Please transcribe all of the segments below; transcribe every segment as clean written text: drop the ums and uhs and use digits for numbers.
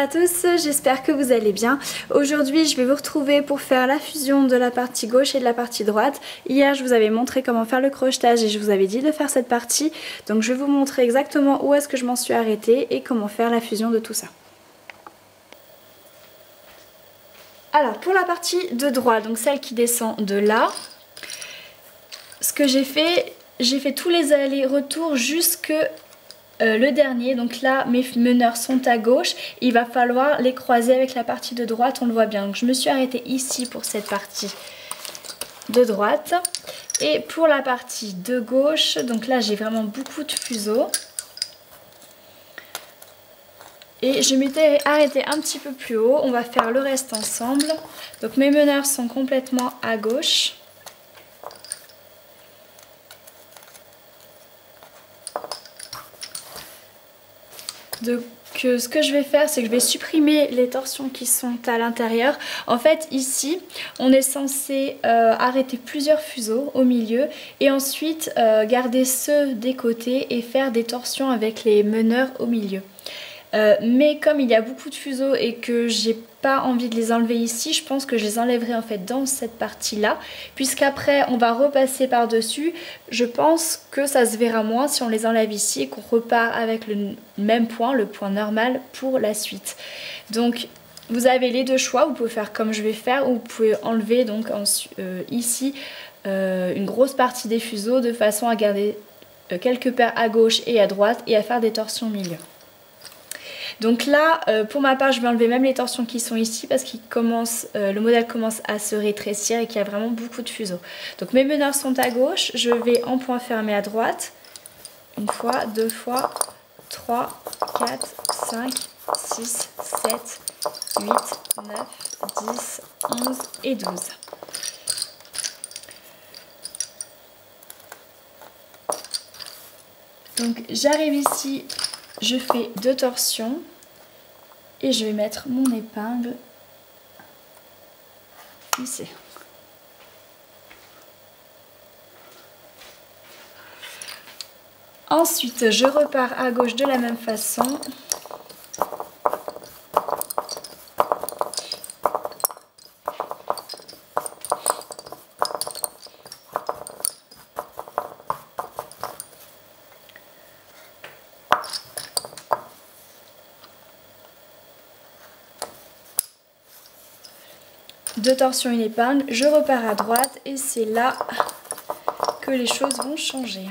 à tous, j'espère que vous allez bien. Aujourd'hui je vais vous retrouver pour faire la fusion de la partie gauche et de la partie droite. Hier je vous avais montré comment faire le crochetage et je vous avais dit de faire cette partie. Donc je vais vous montrer exactement où est-ce que je m'en suis arrêtée et comment faire la fusion de tout ça. Alors pour la partie de droite, donc celle qui descend de là, ce que j'ai fait tous les allers-retours jusque le dernier. Donc là mes meneurs sont à gauche, il va falloir les croiser avec la partie de droite, on le voit bien. Donc je me suis arrêtée ici pour cette partie de droite. Et pour la partie de gauche, donc là j'ai vraiment beaucoup de fuseaux. Et je m'étais arrêtée un petit peu plus haut, on va faire le reste ensemble. Donc mes meneurs sont complètement à gauche. Donc ce que je vais faire, c'est que je vais supprimer les torsions qui sont à l'intérieur. En fait ici on est censé arrêter plusieurs fuseaux au milieu et ensuite garder ceux des côtés et faire des torsions avec les meneurs au milieu. Mais comme il y a beaucoup de fuseaux et que j'ai pas envie de les enlever ici, je pense que je les enlèverai en fait dans cette partie là, puisqu'après on va repasser par dessus. Je pense que ça se verra moins si on les enlève ici et qu'on repart avec le même point, le point normal pour la suite. Donc vous avez les deux choix, vous pouvez faire comme je vais faire ou vous pouvez enlever donc ici une grosse partie des fuseaux de façon à garder quelques paires à gauche et à droite et à faire des torsions au milieu. Donc là, pour ma part, je vais enlever même les torsions qui sont ici parce que le modèle commence à se rétrécir et qu'il y a vraiment beaucoup de fuseaux. Donc mes meneurs sont à gauche, je vais en point fermé à droite. Une fois, deux fois, 3, 4, 5, 6, 7, 8, 9, 10, 11 et 12. Donc j'arrive ici, je fais 2 torsions. Et je vais mettre mon épingle ici. Ensuite, je repars à gauche de la même façon. Deux torsions, une épingle, je repars à droite et c'est là que les choses vont changer.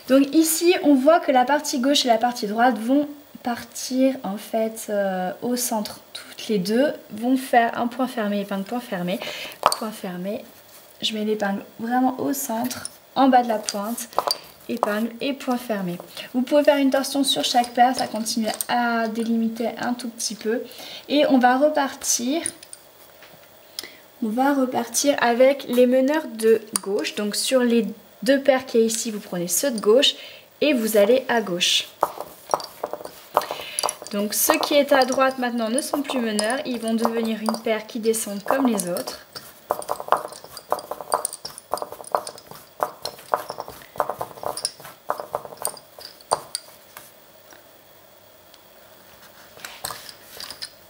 Donc ici on voit que la partie gauche et la partie droite vont partir en fait au centre. Toutes les deux vont faire un point fermé, épingle, point fermé, point fermé. Je mets l'épingle vraiment au centre, en bas de la pointe, épingle et point fermé. Vous pouvez faire une torsion sur chaque paire, ça continue à délimiter un tout petit peu. Et on va repartir avec les meneurs de gauche. Donc sur les deux paires qu'il y a ici, vous prenez ceux de gauche et vous allez à gauche. Donc ceux qui étaient à droite maintenant ne sont plus meneurs, ils vont devenir une paire qui descendent comme les autres.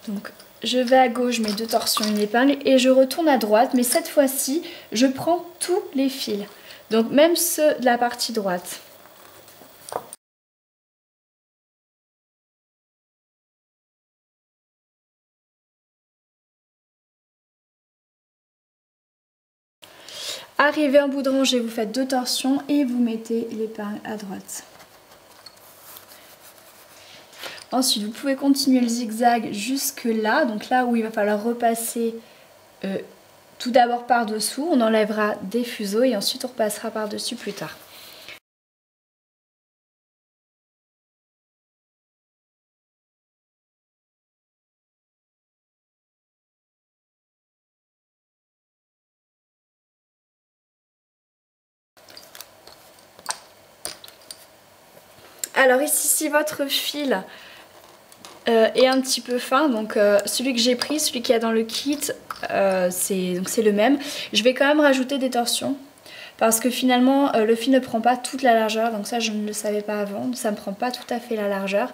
Donc je vais à gauche, je mets 2 torsions, une épingle et je retourne à droite, mais cette fois-ci je prends tous les fils, donc même ceux de la partie droite. Arrivé en bout de rangée, vous faites 2 torsions et vous mettez l'épingle à droite. Ensuite, vous pouvez continuer le zigzag jusque là, donc là où il va falloir repasser tout d'abord par-dessous. On enlèvera des fuseaux et ensuite on repassera par-dessus plus tard. Alors ici, si votre fil et un petit peu fin. Donc celui que j'ai pris, celui qu'il y a dans le kit, c'est le même. Je vais quand même rajouter des torsions. Parce que finalement le fil ne prend pas toute la largeur, donc ça je ne le savais pas avant, ça ne prend pas tout à fait la largeur.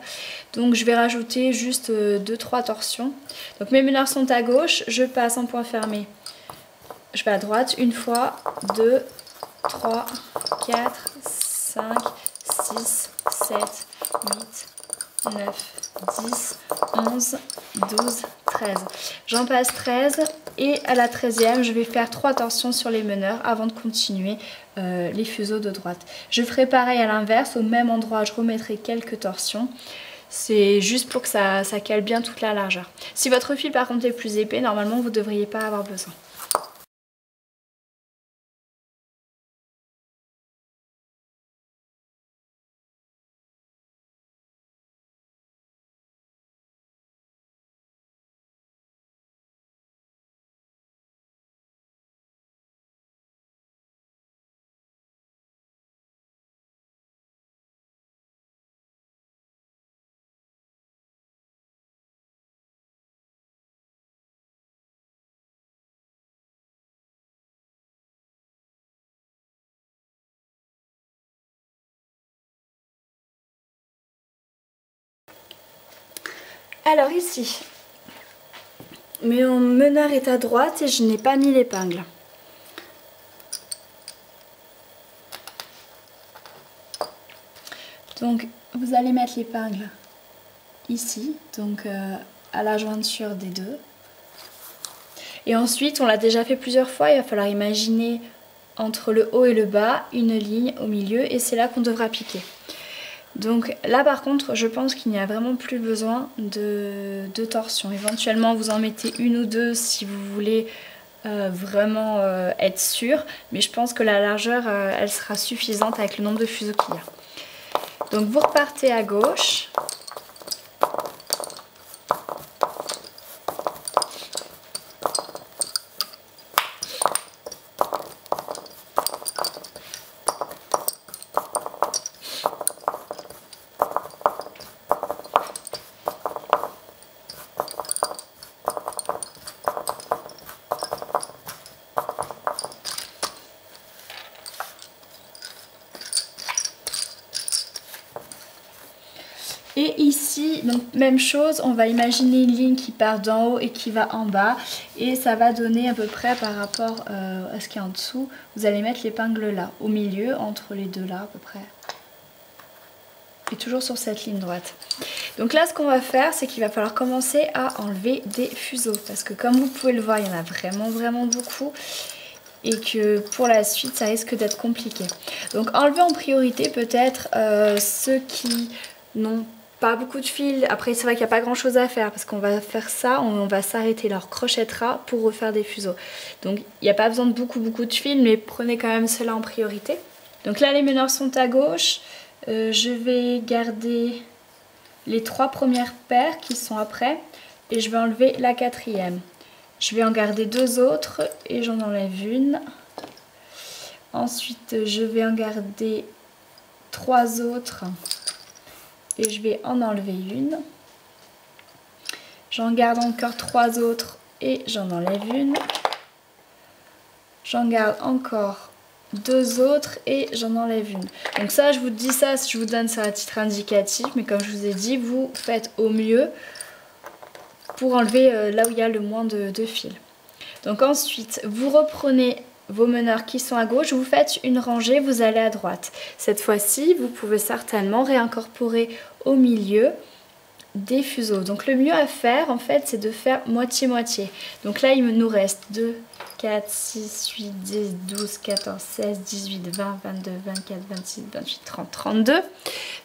Donc je vais rajouter juste 2-3 torsions. Donc mes meneurs sont à gauche, je passe en point fermé. Je vais à droite une fois, 2, 3, 4, 5, 6, 7, 8, 9, 10, 11, 12, 13. J'en passe 13 et à la 13e, je vais faire 3 torsions sur les meneurs avant de continuer les fuseaux de droite. Je ferai pareil à l'inverse, au même endroit, je remettrai quelques torsions. C'est juste pour que ça cale bien toute la largeur. Si votre fil par contre est plus épais, normalement vous ne devriez pas avoir besoin. Alors ici, mon meneur est à droite et je n'ai pas mis l'épingle. Donc vous allez mettre l'épingle ici, donc à la jointure des deux. Et ensuite, on l'a déjà fait plusieurs fois, il va falloir imaginer entre le haut et le bas une ligne au milieu et c'est là qu'on devra piquer. Donc là par contre, je pense qu'il n'y a vraiment plus besoin de torsion. Éventuellement, vous en mettez une ou deux si vous voulez vraiment être sûr. Mais je pense que la largeur, elle sera suffisante avec le nombre de fuseaux qu'il y a. Donc vous repartez à gauche. Et ici, donc même chose, on va imaginer une ligne qui part d'en haut et qui va en bas. Et ça va donner à peu près par rapport à ce qu'il y a en dessous. Vous allez mettre l'épingle là, au milieu, entre les deux là à peu près. Et toujours sur cette ligne droite. Donc là, ce qu'on va faire, c'est qu'il va falloir commencer à enlever des fuseaux. Parce que comme vous pouvez le voir, il y en a vraiment beaucoup. Et que pour la suite, ça risque d'être compliqué. Donc enlever en priorité peut-être ceux qui n'ont pas beaucoup de fil. Après c'est vrai qu'il n'y a pas grand chose à faire parce qu'on va faire ça, on va s'arrêter, leur crochettera pour refaire des fuseaux. Donc il n'y a pas besoin de beaucoup de fil, mais prenez quand même cela en priorité. Donc là les meneurs sont à gauche, je vais garder les 3 premières paires qui sont après et je vais enlever la 4e. Je vais en garder 2 autres et j'en enlève une. Ensuite je vais en garder 3 autres. Et je vais en enlever une. J'en garde encore 3 autres et j'en enlève une. J'en garde encore 2 autres et j'en enlève une. Donc ça, je vous dis ça, je vous donne ça à titre indicatif, mais comme je vous ai dit, vous faites au mieux pour enlever là où il y a le moins de fil. Donc ensuite, vous reprenez vos meneurs qui sont à gauche, vous faites une rangée, vous allez à droite. Cette fois-ci, vous pouvez certainement réincorporer au milieu des fuseaux. Donc le mieux à faire, en fait, c'est de faire moitié-moitié. Donc là, il nous reste 2, 4, 6, 8, 10, 12, 14, 16, 18, 20, 22, 24, 26, 28, 30, 32.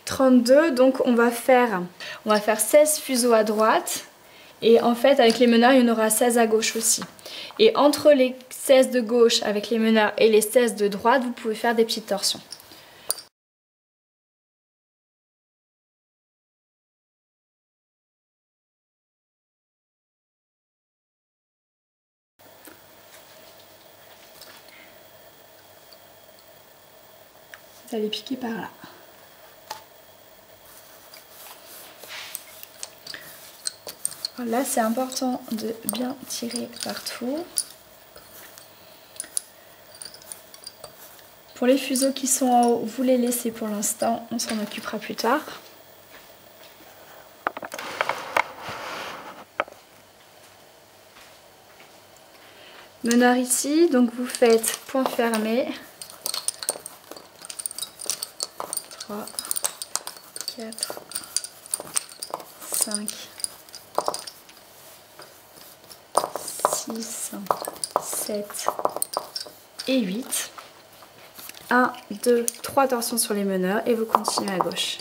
32, donc on va faire 16 fuseaux à droite. Et en fait, avec les meneurs, il y en aura 16 à gauche aussi. Et entre les 16 de gauche avec les meneurs et les 16 de droite, vous pouvez faire des petites torsions. Vous allez piquer par là. Là c'est important de bien tirer partout. Pour les fuseaux qui sont en haut, vous les laissez pour l'instant, on s'en occupera plus tard. Meneur ici, donc vous faites point fermé. 3, 4, 5, 6, 7 et 8. 1, 2, 3 torsions sur les meneurs et vous continuez à gauche.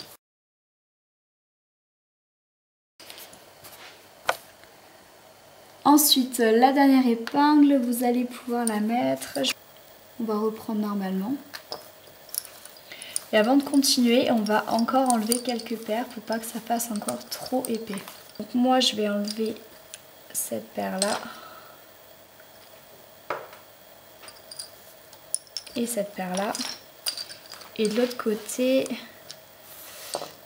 Ensuite, la dernière épingle, vous allez pouvoir la mettre. On va reprendre normalement. Et avant de continuer, on va encore enlever quelques paires pour pas que ça fasse encore trop épais. Donc moi, je vais enlever cette paire-là. Et cette paire-là. Et de l'autre côté,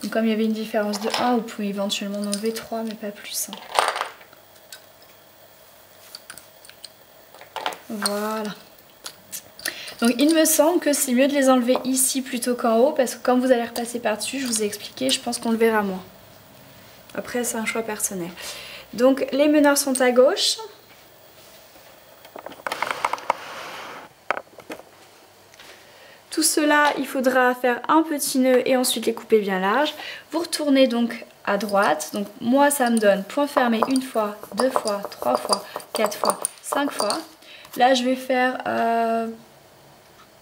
donc comme il y avait une différence de 1, vous pouvez éventuellement en enlever 3, mais pas plus. Voilà. Donc il me semble que c'est mieux de les enlever ici plutôt qu'en haut, parce que quand vous allez repasser par-dessus, je vous ai expliqué, je pense qu'on le verra moins. Après c'est un choix personnel. Donc les meneurs sont à gauche. Tout cela, il faudra faire un petit nœud et ensuite les couper bien large. Vous retournez donc à droite. Donc moi ça me donne point fermé une fois, 2 fois, 3 fois, 4 fois, 5 fois. Là je vais faire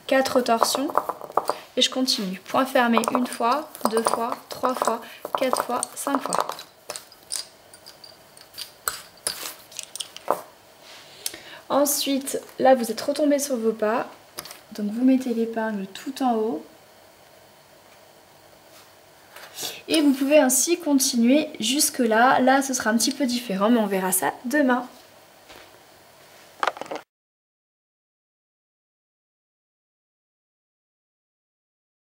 4 torsions et je continue. Point fermé une fois, 2 fois, 3 fois, 4 fois, 5 fois. Ensuite, là vous êtes retombé sur vos pas. Donc vous mettez l'épingle tout en haut. Et vous pouvez ainsi continuer jusque là. Là ce sera un petit peu différent mais on verra ça demain.